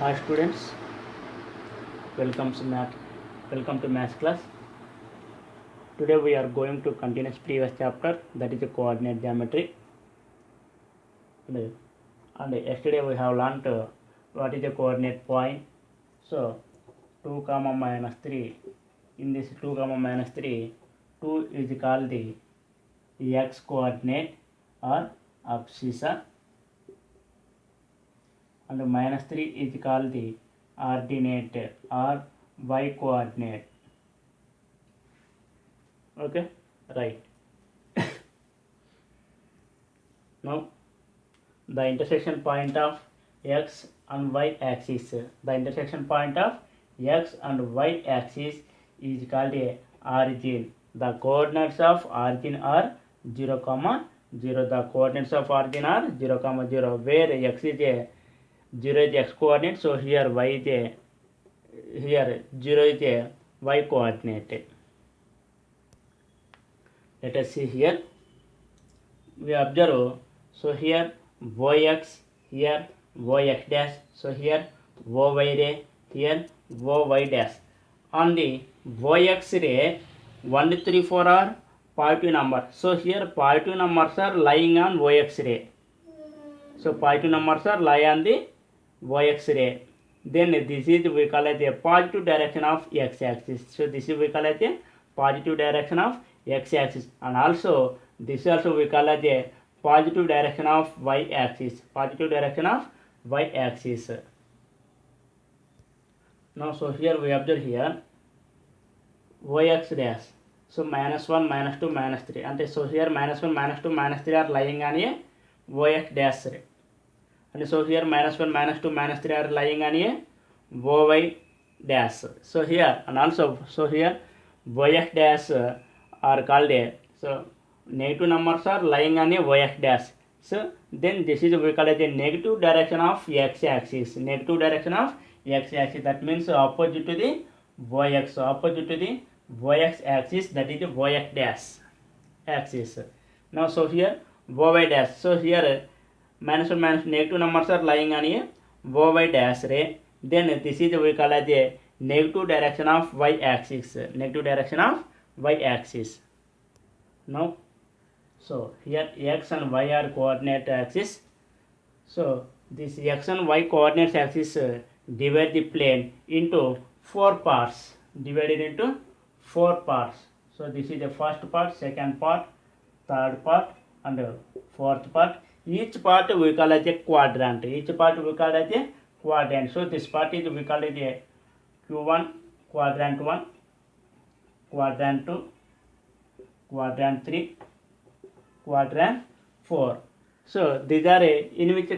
Hi students, welcome to math. Welcome to math class. Today we are going to continue previous chapter, that is the coordinate geometry. And yesterday we have learnt what is the coordinate point. So 2 comma minus 3. In this 2 comma minus 3, 2 is called the x coordinate or abscissa, and minus 3 is called the ordinate or y coordinate. Okay, right. Now the intersection point of x and y axis, the intersection point of x and y axis is called a origin. The coordinates of origin are 0 comma 0. The coordinates of origin are 0 comma 0, where x is a 0 is x coordinate, so here y is a, here 0 is a y coordinate. Let us see here. We observe, so here yx, here yx dash, so here oy ray, here oy dash. On the yx ray, 1 to 3 4 are positive number, so here positive numbers are lying on yx ray, so positive numbers are lie on the yx ray. Then this is we call it a positive direction of x axis, so this is we call it a positive direction of x axis, and also this also we call it a positive direction of y axis, positive direction of y axis. Now so here we observe here yx dash, so minus 1 minus 2 minus 3, and so here minus 1 minus 2 minus 3 are lying on a yx dash ray, and so here minus 1 minus 2 minus 3 are lying on a oy dash. So here, and also so here yx dash are called a, so negative numbers are lying on a yx dash, so then this is we call it a negative direction of x axis, negative direction of x axis, that means opposite to the yx, opposite to the yx axis, that is the yx dash axis. Now so here oy dash, so here minus 1 minus negative numbers are lying on a oy dash ray, then this is we call as a negative direction of y axis, negative direction of y axis. Now so here x and y are coordinate axis, so this x and y coordinate axis divide the plane into 4 parts, divided into 4 parts. So this is the first part, second part, third part, and fourth part. Each part we call as a quadrant, each part we call as a quadrant. So this part is we call it a q1, quadrant 1, quadrant 2, quadrant 3, quadrant 4. So these are in which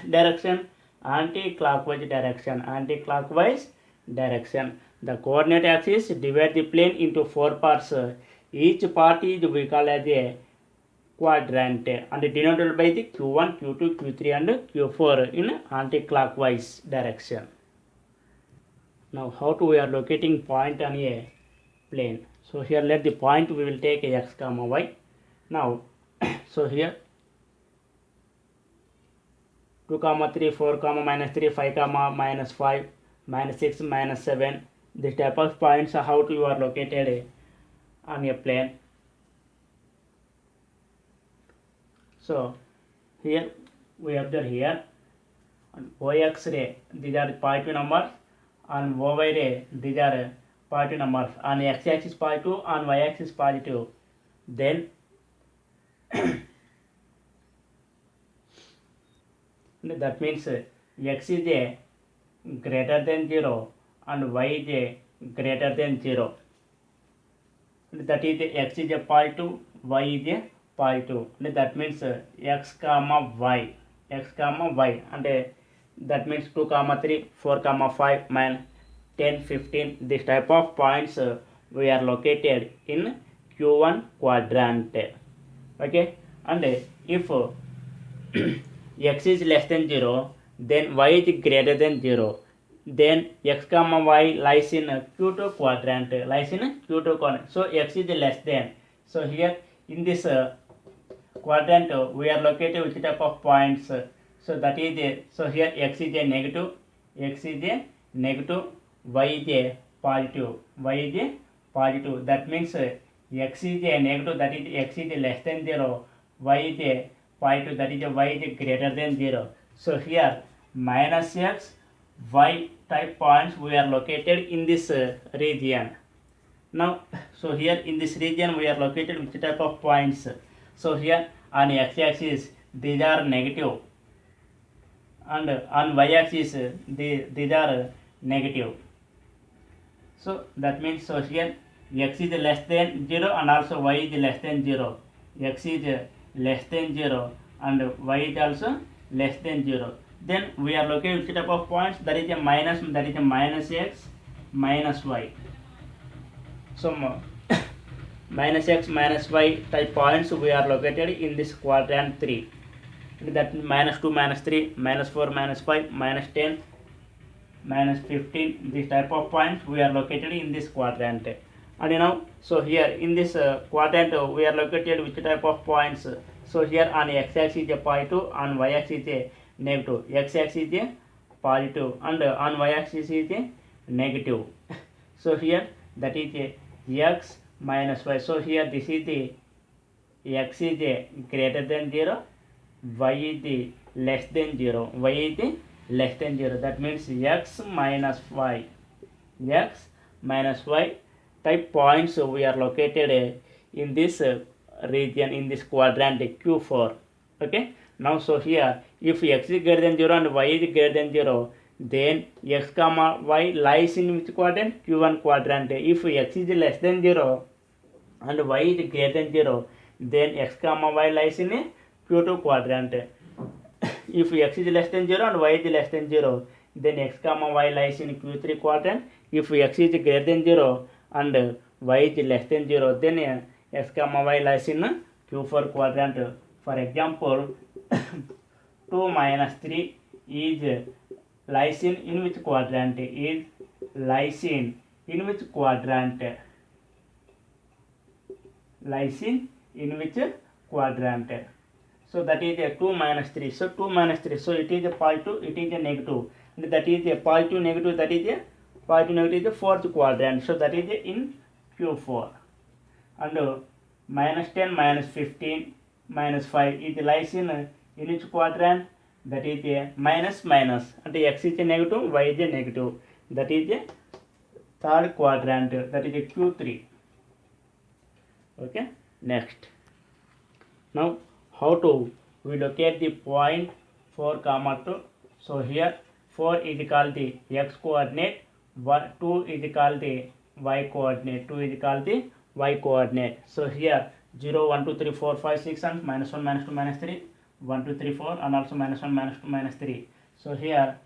direction? Anti-clockwise direction, anti-clockwise direction. The coordinate axis divide the plane into 4 parts. Each part is we call as a quadrant and denoted by the q1, q2, q3 and q4 in anti-clockwise direction. Now how to we are locating point on a plane? So here let the point we will take a x comma y. Now so here 2 comma 3 4 comma minus 3 5 comma minus 5 minus 6 minus 7, this type of points are how to you are located on a plane. So here we observe here on yx ray these are positive numbers, on oy ray these are positive numbers, on x axis positive, on y axis positive. Then that means x is a greater than 0 and y is a greater than 0. That is x is a positive, y is a positive. That means x comma y, x comma y, and that means 2 comma 3 4 comma 5 minus 10 15, this type of points we are located in q1 quadrant. Okay, and if x is less than 0, then y is greater than 0, then x comma y lies in q2 quadrant, lies in q2 quadrant. So x is less than, so here in this quadrant we are located which type of points? So that is so here x is a negative, y is a positive, That means x is a negative, that is x is less than 0, y is a positive, that is y is greater than 0. So here minus x, y type points we are located in this region. Now, so here in this region we are located which type of points? So here on x-axis these are negative, and on y-axis these are negative. So that means so here x is less than 0 and also y is less than 0. X is less than 0 and y is also less than 0. Then we are located which type of points? That is a minus x minus y. So minus x minus y type points we are located in this quadrant 3. That minus 2 minus 3 minus 4 minus 5 minus 10 minus 15, this type of points we are located in this quadrant. And now so here in this quadrant we are located which type of points? So here on x-axis is a positive, on y-axis is a negative. X-axis is a positive and on y-axis is a negative. So here that is a x minus y. So here this is the x is a greater than 0, y is the less than 0, that means x minus y type points we are located in this region, in this quadrant Q4. Okay, now so here if x is greater than 0 and y is greater than 0, then x comma y lies in which quadrant? Q1 quadrant. If x is less than 0 and y is greater than 0, then x comma y lies in a Q2 quadrant. If x is less than 0 and y is less than 0, then x comma y lies in Q3 quadrant. If x is greater than 0 and y is less than 0, then x comma y lies in Q4 quadrant. For example, 2 minus 3 is lies in which quadrant? Is lies in which quadrant? Lies in which quadrant? So that is a 2 minus 3. So 2 minus 3. So it is a positive, it is a negative. And that is a positive, negative, that is a positive, negative is the fourth quadrant. So that is in Q4. And minus 10, minus 15, minus 5 is lies in which quadrant? That is a minus minus. And x is a negative, y is a negative. That is a third quadrant. That is a Q3. Okay. Next. Now how to we locate the point 4 comma 2. So here 4 is called the x coordinate, 2 is called the y coordinate. So here 0 1 2 3 4 5 6 and minus 1 minus 2 minus 3 1 2 3 4 and also minus 1 minus 2 minus 3. So here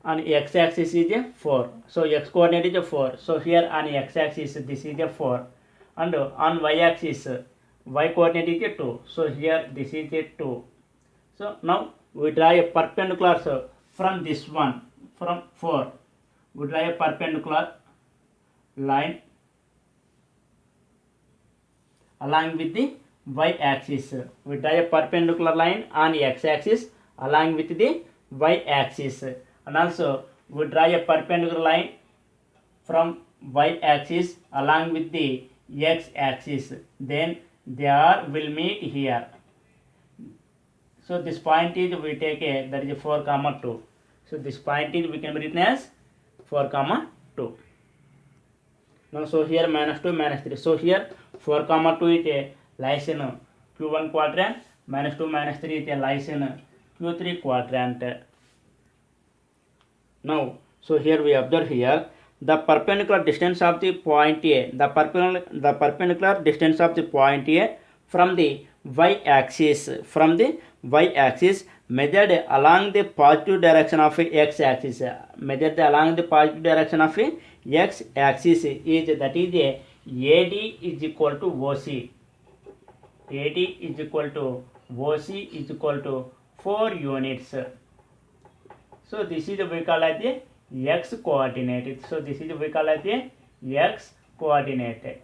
on x axis is a 4. So x coordinate is a 4. So here on x axis this is a 4, and on y axis y coordinate is a 2. So here this is a 2. So now we draw a perpendicular from this one, from 4. We draw a perpendicular line along with the y axis. We draw a perpendicular line on x axis along with the y axis, and also we draw a perpendicular line from y axis along with the x axis. Then they will meet here. So this point is we take a, that is a 4 comma 2. So this point is we can be written as 4 comma 2. Now so here minus 2 minus 3. So here 4 comma 2 is a lies in Q1 quadrant, minus 2 minus 3 is a lies in Q3 quadrant. Now so here we observe here the perpendicular distance of the point A, the perpendicular distance of the point A from the y-axis, measured along the positive direction of x-axis, along the positive direction of x-axis is, that is a AD is equal to OC. AD is equal to OC is equal to 4 units. So this is we call as the x coordinate. So this is we call as the x coordinate.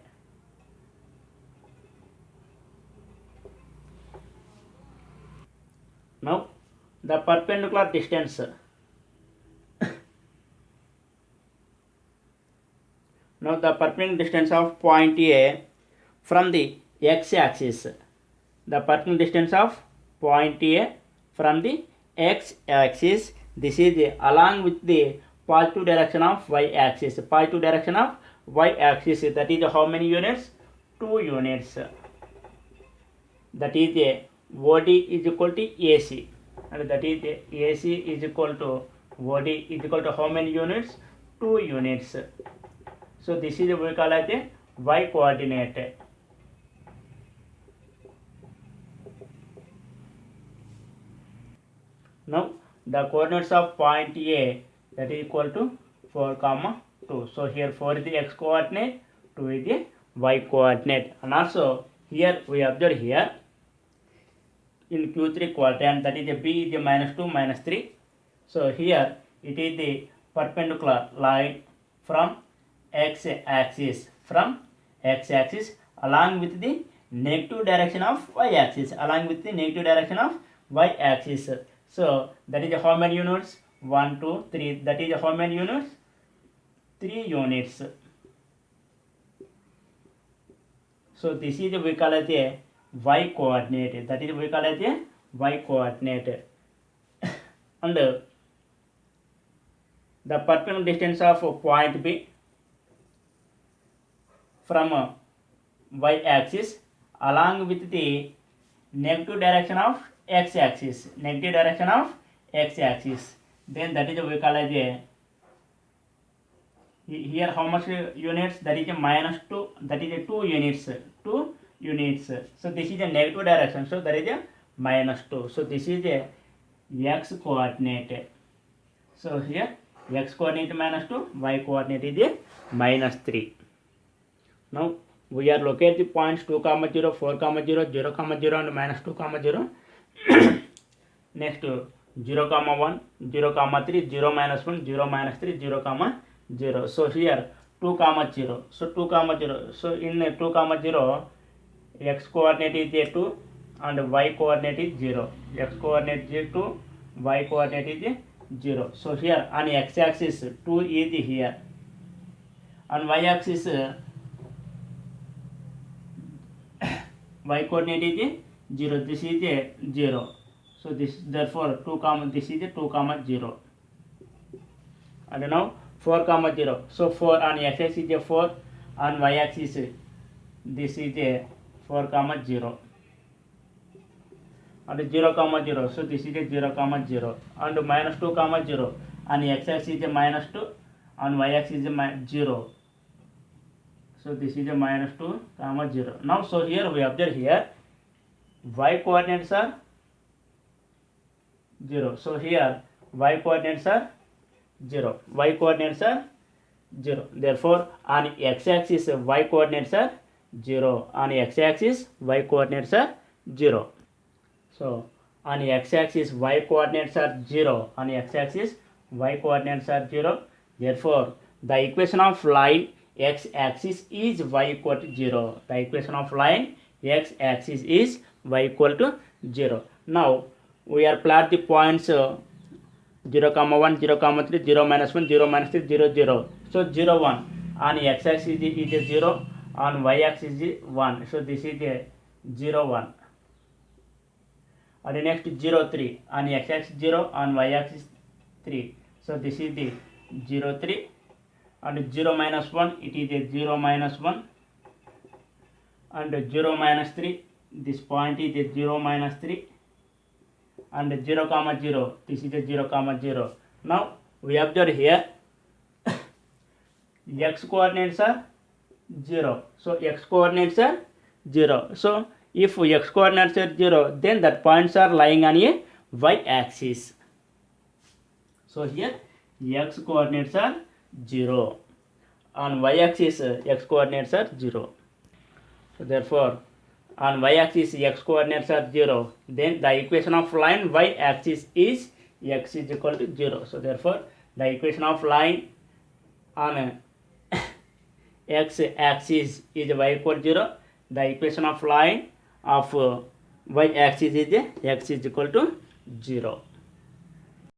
Now the perpendicular distance. Now the perpendicular distance of point A from the x-axis. The perpendicular distance of point A from the x-axis. This is along with the positive direction of y-axis. Positive direction of y-axis. That is how many units? 2 units. That is OD is equal to AC. And that is AC is equal to OD is equal to how many units? 2 units. So this is we call as a y coordinate. Now the coordinates of point A, that is equal to 4, 2. So here 4 is the x coordinate, 2 is the y coordinate. And also here we observe here in Q3 quadrant, that is a B is a -2, -3. So here it is the perpendicular line from x-axis, along with the negative direction of y-axis, So that is how many units? 1, 2, 3. That is how many units? 3 units. So this is we call as a y coordinate. That is we call as a y coordinate. And the perpendicular distance of point B from y-axis along with the negative direction of x-axis. Then that is we call as a, here how much units? That is a -2. That is a 2 units. 2 units. So this is a negative direction. So that is a -2. So this is a x coordinate. So here x coordinate -2, y coordinate is a -3. Now we are located the points 2, 0, 4, 0, 0, 0, and -2, 0. Next 0, 1, 0, 3, 0, -1, 0, -3, 0, 0. So here 2, 0. So 2, 0. So in 2, 0, x coordinate is a 2 and y coordinate is 0. X coordinate is 2, y coordinate is 0. So here on x-axis 2 is here. On y-axis y coordinate is 0. This is a 0. So this therefore 2, this is a 2, 0. And now 4, 0. So 4 on x-axis is a 4. On y-axis this is a 4, 0. And 0, 0. So this is a 0, 0. And -2, 0. On x-axis is a -2. On y-axis is a 0. So this is a -2, 0. Now so here we observe here y coordinates are 0. So here y coordinates are 0. Y coordinates are 0. Therefore on x-axis y coordinates are 0. On x-axis y coordinates are 0. So on x-axis y coordinates are 0. On x-axis y coordinates are 0. Therefore the equation of line x-axis is y equal to 0. The equation of line x-axis is y equal to 0. Now we are plot the points 0, 1, 0, 3, 0, -1, 0, -3, 0, 0. So 0, 1 on x-axis is a 0. On y-axis is 1. So this is a 0, 1. And the next 0, 3 on x-axis 0, on y-axis 3. So this is the 0, 3. And 0, -1, it is a 0, -1. And 0, -3, this point is a 0, -3. And 0, 0, this is a 0, 0. Now we observe here x coordinates are 0. So x coordinates are 0. So if x coordinates are 0, then that points are lying on a y-axis. So here x coordinates are 0. On y-axis x coordinates are 0. So therefore on y-axis x coordinates are 0. Then the equation of line y-axis is x is equal to 0. So therefore the equation of line on x-axis is y equal to 0. The equation of line of y-axis is x is equal to 0.